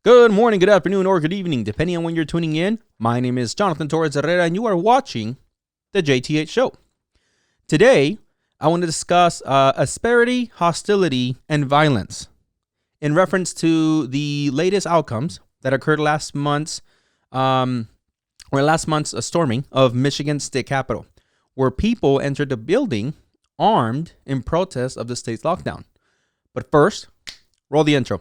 Good morning, good afternoon, or good evening, depending on when you're tuning in. My name is Jonathan Torres-Herrera, and you are watching the JTH show. Today, I want to discuss asperity, hostility, and violence in reference to the latest outcomes that occurred last month's storming of Michigan State Capitol, where people entered the building armed in protest of the state's lockdown. But first, roll the intro.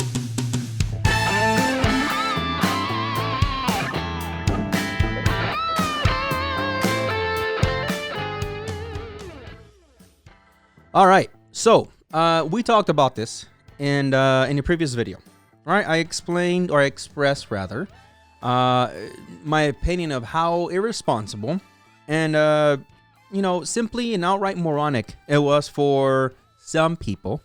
All right, so we talked about this in the previous video, right? I explained, or I expressed rather, my opinion of how irresponsible and simply and outright moronic it was for some people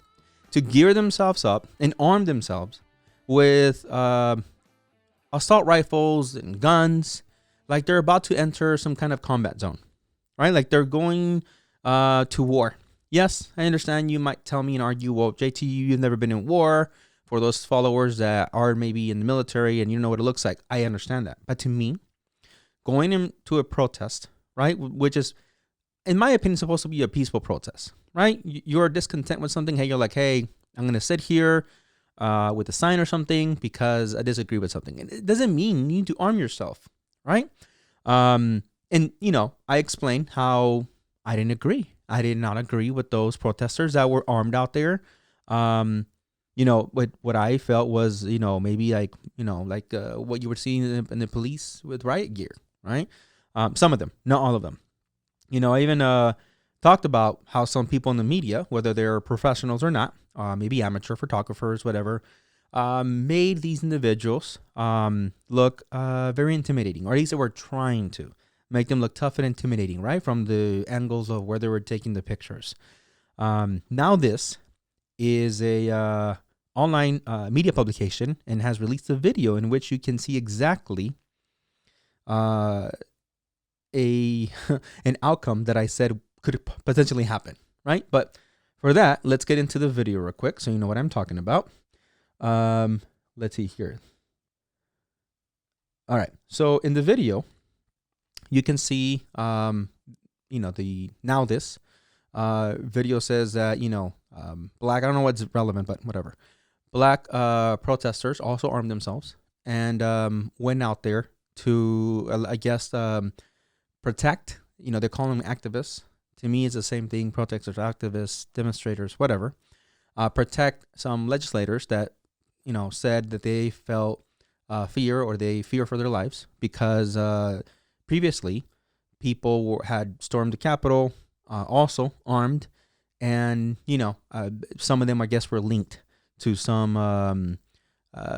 to gear themselves up and arm themselves with assault rifles and guns, like they're about to enter some kind of combat zone, right? Like they're going to war. Yes, I understand you might tell me and argue, well, JT, you've never been in war. For those followers that are maybe in the military and you know what it looks like, I understand that. But to me, going into a protest, right, which is, in my opinion, supposed to be a peaceful protest, right? You're discontent with something. Hey, you're like, hey, I'm going to sit here with a sign or something because I disagree with something. And it doesn't mean you need to arm yourself, right? I explained how I didn't agree. I did not agree with those protesters that were armed out there. What I felt was, maybe what you were seeing in the police with riot gear, right? Some of them, not all of them. I even talked about how some people in the media, whether they're professionals or not, maybe amateur photographers, whatever, made these individuals look very intimidating, or at least they were trying to make them look tough and intimidating, right? From the angles of where they were taking the pictures. NowThis is a online media publication and has released a video in which you can see exactly an outcome that I said could potentially happen, right? But for that, let's get into the video real quick so you know what I'm talking about. Let's see here. All right. So in the video, you can see, the NowThis video says that, black, I don't know what's relevant, but whatever. Black protesters also armed themselves and went out there to, protect, they call them activists. To me, it's the same thing, protesters, activists, demonstrators, whatever. Protect some legislators that, said that they felt fear or they fear for their lives because previously, people had stormed the Capitol, also armed, and some of them, I guess, were linked to some, I don't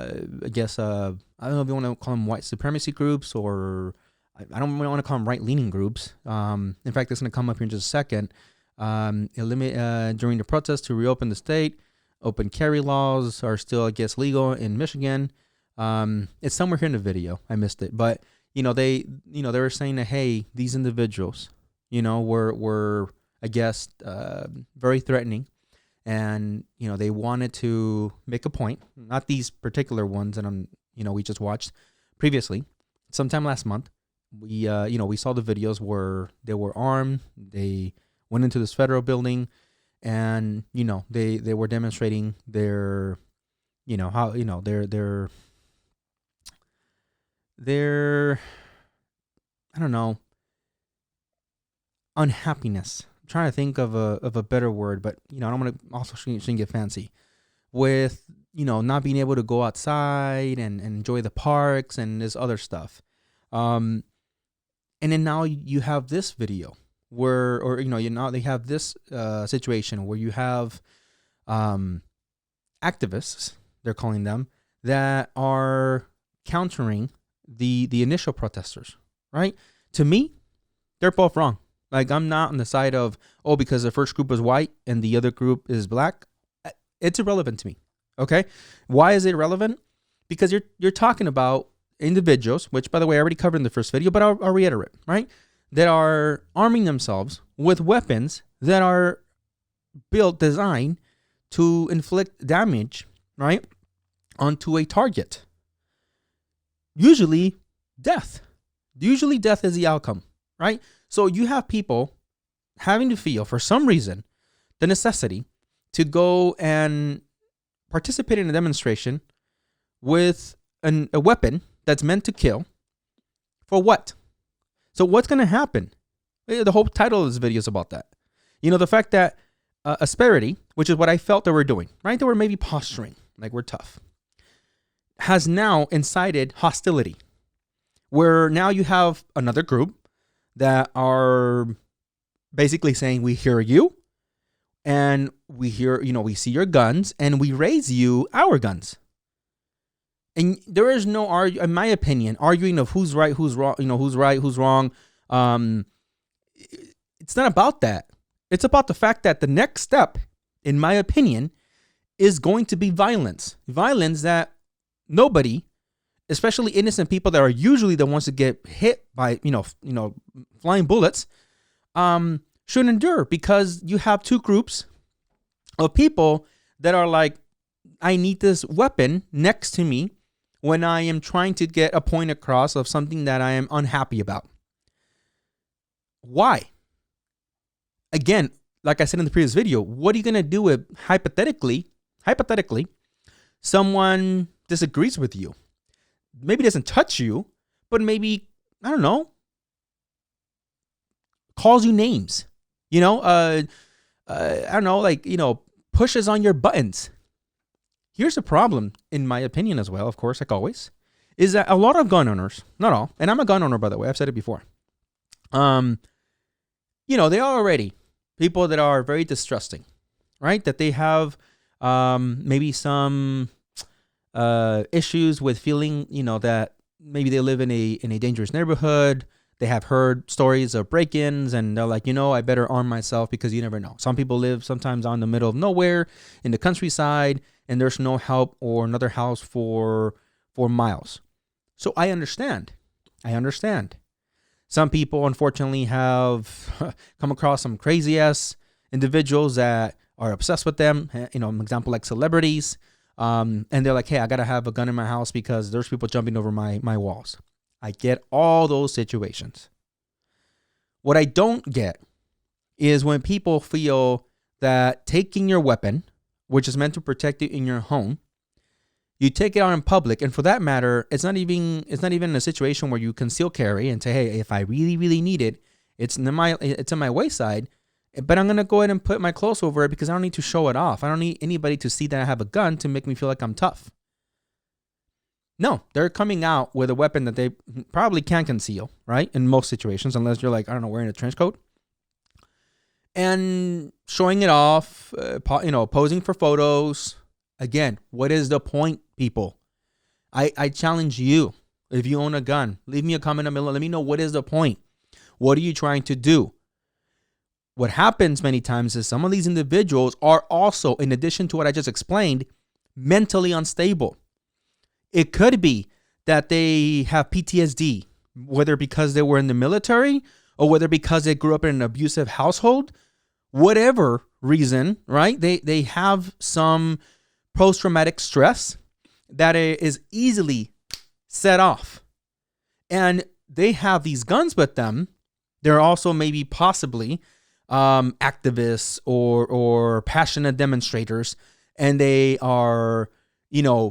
know if you want to call them white supremacy groups, or I don't really want to call them right-leaning groups. In fact, it's going to come up here in just a second. During the protest to reopen the state, open carry laws are still, I guess, legal in Michigan. It's somewhere here in the video. I missed it, but. They were saying that, hey, these individuals, were, I guess, very threatening. And, they wanted to make a point, not these particular ones that we just watched previously. Sometime last month, we saw the videos where they were armed. They went into this federal building and, they were demonstrating their, their I don't know, unhappiness. I'm trying to think of a better word, but I don't want to also shouldn't get fancy with not being able to go outside and enjoy the parks and this other stuff. And then now you have this video where, or they have this situation where you have activists, they're calling them, that are countering the initial protesters, right? To me, they're both wrong. Like, I'm not on the side of, because the first group was white and the other group is black. It's irrelevant to me. Okay. Why is it irrelevant? Because you're talking about individuals, which, by the way, I already covered in the first video, but I'll reiterate, right? That are arming themselves with weapons that are designed to inflict damage, right, onto a target. usually death. Usually death is the outcome, right? So you have people having to feel, for some reason, the necessity to go and participate in a demonstration with a weapon that's meant to kill. For what? So what's going to happen? The whole title of this video is about that. The fact that Asperity, which is what I felt they were doing, right? They were maybe posturing, like we're tough, has now incited hostility, where now you have another group that are basically saying, we hear you, and we see your guns, and we raise you our guns. And there is no, in my opinion, arguing of who's right, who's wrong, who's right, who's wrong. It's not about that. It's about the fact that the next step, in my opinion, is going to be violence. Violence that nobody, especially innocent people that are usually the ones that get hit by, flying bullets, should endure, because you have two groups of people that are like, I need this weapon next to me when I am trying to get a point across of something that I am unhappy about. Why? Again, like I said in the previous video, what are you going to do if hypothetically, someone disagrees with you? Maybe doesn't touch you, but maybe, I don't know, calls you names, I don't know, pushes on your buttons. Here's the problem, in my opinion as well, of course, like always, is that a lot of gun owners, not all, and I'm a gun owner, by the way, I've said it before. They are already people that are very distrusting, right? That they have maybe some issues with feeling, that maybe they live in a dangerous neighborhood. They have heard stories of break-ins, and they're like, I better arm myself because you never know. Some people live sometimes on the middle of nowhere in the countryside, and there's no help or another house for miles. So I understand. Some people, unfortunately, have come across some crazy-ass individuals that are obsessed with them. An example like celebrities. And they're like, hey, I got to have a gun in my house because there's people jumping over my walls. I get all those situations. What I don't get is when people feel that taking your weapon, which is meant to protect you in your home, you take it out in public, and for that matter, it's not even a situation where you conceal carry and say, hey, if I really, really need it, it's in my wayside, but I'm gonna go ahead and put my clothes over it because I don't need to show it off. I don't need anybody to see that I have a gun to make me feel like I'm tough. No, they're coming out with a weapon that they probably can't conceal, right? In most situations, unless you're like, I don't know, wearing a trench coat. And showing it off, posing for photos. Again, what is the point, people? I challenge you. If you own a gun, leave me a comment below. Let me know, what is the point? What are you trying to do? What happens many times is some of these individuals are also, in addition to what I just explained, mentally unstable. It could be that they have PTSD, whether because they were in the military or whether because they grew up in an abusive household. Whatever reason, right? They have some post-traumatic stress that is easily set off. And they have these guns with them. They're also maybe possibly activists or passionate demonstrators, and they are,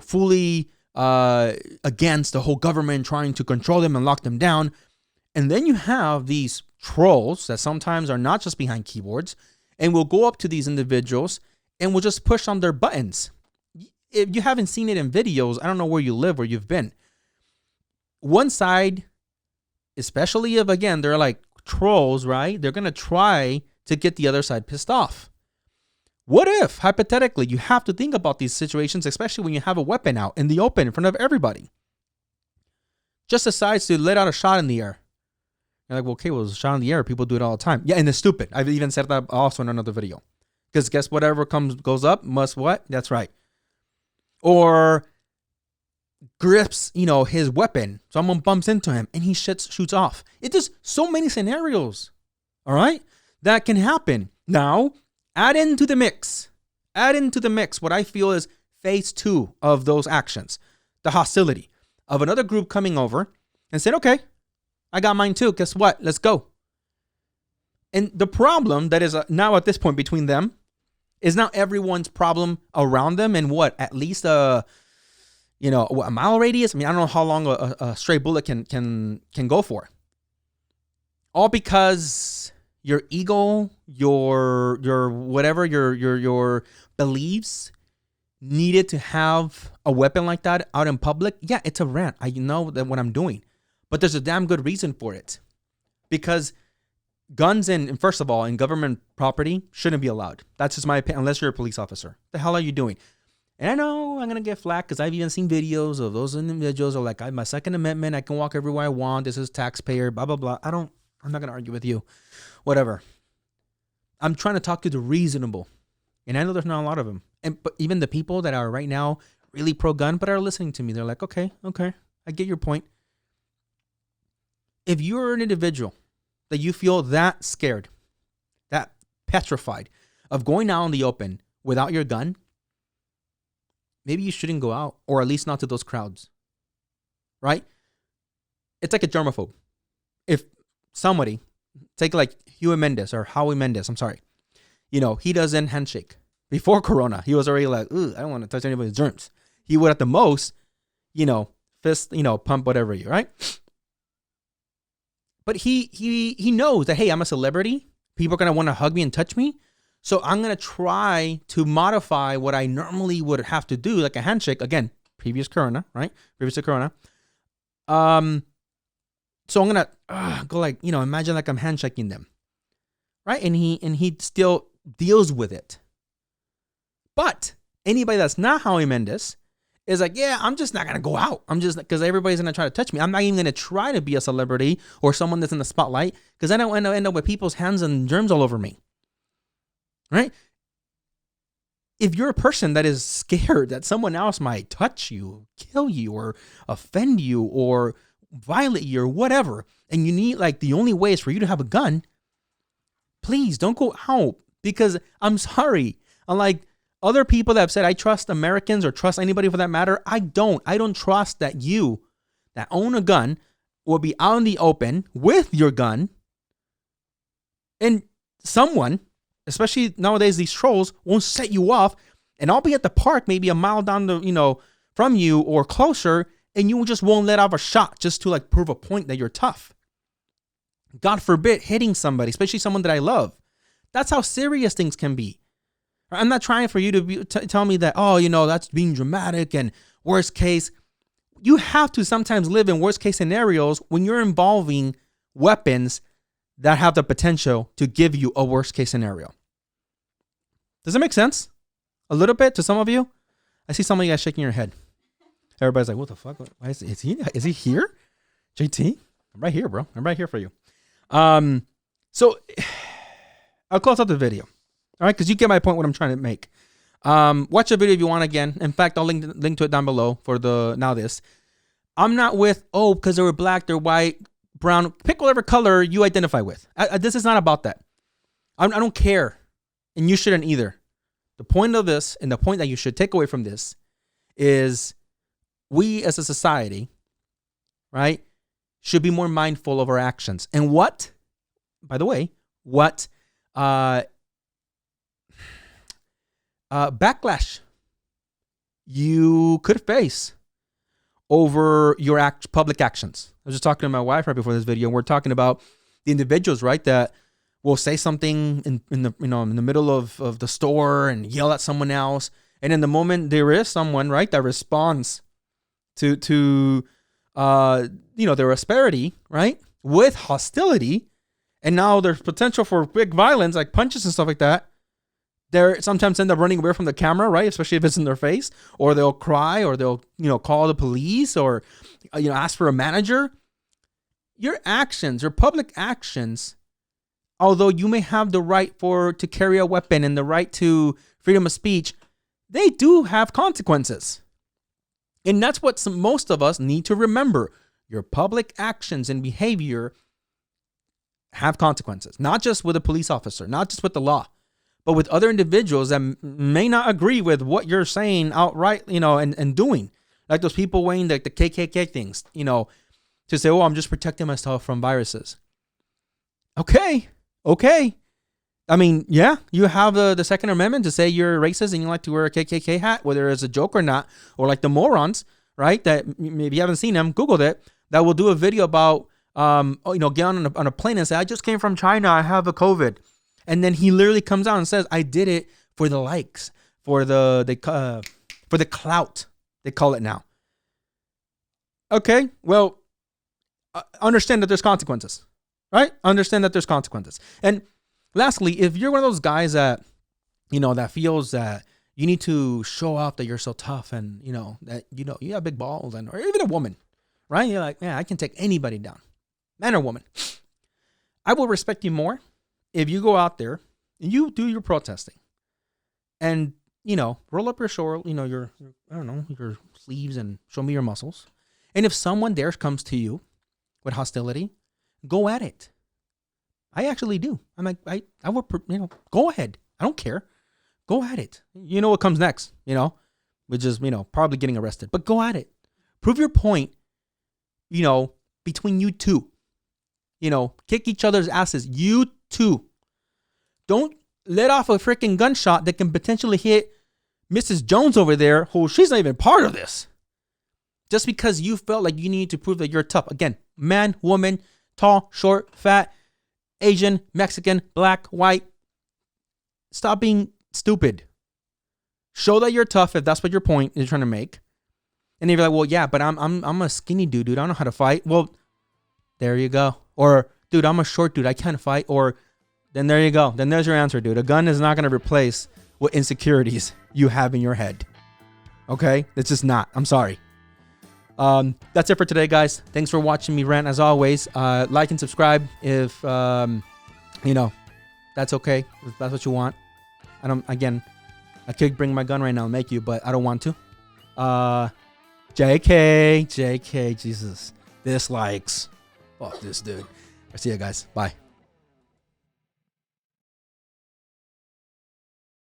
fully against the whole government trying to control them and lock them down. And then you have these trolls that sometimes are not just behind keyboards and will go up to these individuals and will just push on their buttons. If you haven't seen it in videos, I don't know where you live, where you've been. One side, especially if, again, they're like trolls, right? They're going to try to get the other side pissed off. What if, hypothetically, you have to think about these situations, especially when you have a weapon out in the open in front of everybody, just decides to let out a shot in the air. You're like, well, okay, a shot in the air. People do it all the time. Yeah, and it's stupid. I've even said that also in another video. Because guess whatever goes up must what? That's right. Or grips, his weapon. Someone bumps into him and he shoots off. It's just so many scenarios, all right, that can happen. Now, add into the mix what I feel is phase 2 of those actions, the hostility. of another group coming over and said, okay, I got mine too. Guess what? Let's go. And the problem that is now at this point between them is now everyone's problem around them and what? At least a mile radius? I mean, I don't know how long a stray bullet can go for. All because your ego, your whatever, your beliefs needed to have a weapon like that out in public. Yeah, it's a rant. I know that what I'm doing. But there's a damn good reason for it. Because guns and first of all, in government property shouldn't be allowed. That's just my opinion, unless you're a police officer. What the hell are you doing? And I know I'm going to get flack because I've even seen videos of those individuals who are like, I have my Second Amendment. I can walk everywhere I want. This is taxpayer, blah, blah, blah. I'm not going to argue with you. Whatever. I'm trying to talk to the reasonable. And I know there's not a lot of them. But even the people that are right now really pro-gun but are listening to me, they're like, okay, I get your point. If you're an individual that you feel that scared, that petrified of going out in the open without your gun, maybe you shouldn't go out, or at least not to those crowds, right? It's like a germaphobe. If somebody, take like Howie Mendes, I'm sorry, he doesn't handshake. Before Corona, he was already like, I don't want to touch anybody's germs. He would at the most, fist, pump whatever you, right? But he knows that, hey, I'm a celebrity. People are going to want to hug me and touch me. So I'm going to try to modify what I normally would have to do, like a handshake. Again, previous Corona, right? Previous to Corona. So I'm going to go like, imagine like I'm handshaking them. Right? And he still deals with it. But anybody that's not Howie Mendes is like, yeah, I'm just not going to go out. I'm just, because everybody's going to try to touch me. I'm not even going to try to be a celebrity or someone that's in the spotlight because I don't want to end up with people's hands and germs all over me. Right? If you're a person that is scared that someone else might touch you, kill you, or offend you, or violate you, or whatever, and you need, like, the only way is for you to have a gun, please don't go out. Because I'm sorry, unlike other people that have said I trust Americans or trust anybody for that matter, I don't trust that you that own a gun will be out in the open with your gun and someone, especially nowadays, these trolls won't set you off, and I'll be at the park maybe a mile down the, from you or closer, and you just won't let off a shot just to like prove a point that you're tough. God forbid hitting somebody, especially someone that I love. That's how serious things can be. I'm not trying for you to tell me that, that's being dramatic and worst case. You have to sometimes live in worst case scenarios when you're involving weapons that have the potential to give you a worst case scenario. Does that make sense? A little bit to some of you? I see some of you guys shaking your head. Everybody's like, what the fuck? Why is he here? JT? I'm right here, bro. I'm right here for you. So I'll close out the video. All right, because you get my point what I'm trying to make. Watch the video if you want again. In fact, I'll link to it down below for the NowThis. I'm not with, because they were black, they're white, brown, pick whatever color you identify with. This is not about that. I don't care, and you shouldn't either. The point of this, and the point that you should take away from this, is we as a society, right, should be more mindful of our actions. And what, by the way, backlash you could face over your public actions. I was just talking to my wife right before this video, and we're talking about the individuals, right, that will say something in the middle of the store and yell at someone else, and in the moment there is someone, right, that responds to their asperity, right, with hostility, and now there's potential for big violence like punches and stuff like that. They sometimes end up running away from the camera, right? Especially if it's in their face, or they'll cry, or they'll, call the police, or, ask for a manager. Your actions, your public actions, although you may have the right to carry a weapon and the right to freedom of speech, they do have consequences. And that's what most of us need to remember. Your public actions and behavior have consequences, not just with a police officer, not just with the law, but with other individuals that may not agree with what you're saying outright, and doing. Like those people wearing the KKK things, to say, oh, I'm just protecting myself from viruses. Okay. I mean, yeah, you have the Second Amendment to say you're racist and you like to wear a KKK hat, whether it's a joke or not, or like the morons, right? That maybe you haven't seen them, Googled it, that will do a video about, get on a plane and say, I just came from China, I have a COVID. And then he literally comes out and says, I did it for the likes, for the clout, they call it now. Okay, well, understand that there's consequences, right? Understand that there's consequences. And lastly, if you're one of those guys that, that feels that you need to show off that you're so tough and, that, you have big balls or even a woman, right? You're like, man, I can take anybody down, man or woman. I will respect you more if you go out there and you do your protesting and, roll up your your sleeves and show me your muscles. And if someone there comes to you with hostility, go at it. I actually do. I'm like, I would, go ahead. I don't care. Go at it. You know what comes next, which is, probably getting arrested. But go at it. Prove your point, between you two. Kick each other's asses. You two. Don't let off a freaking gunshot that can potentially hit Mrs. Jones over there, who she's not even part of this. Just because you felt like you needed to prove that you're tough. Again, man, woman, tall, short, fat, Asian, Mexican, black, white. Stop being stupid. Show that you're tough if that's what your point is trying to make. And if you're like, well, yeah, but I'm a skinny dude. I don't know how to fight. Well, there you go. Or, dude, I'm a short dude. I can't fight. Or, then there you go. Then there's your answer, dude. A gun is not going to replace what insecurities you have in your head. Okay? It's just not. I'm sorry. That's it for today, guys. Thanks for watching me rant as always. Like and subscribe if that's okay, if that's what you want. I could bring my gun right now and make you, but I don't want to. JK, Jesus, dislikes. Fuck this dude. I see you guys. Bye.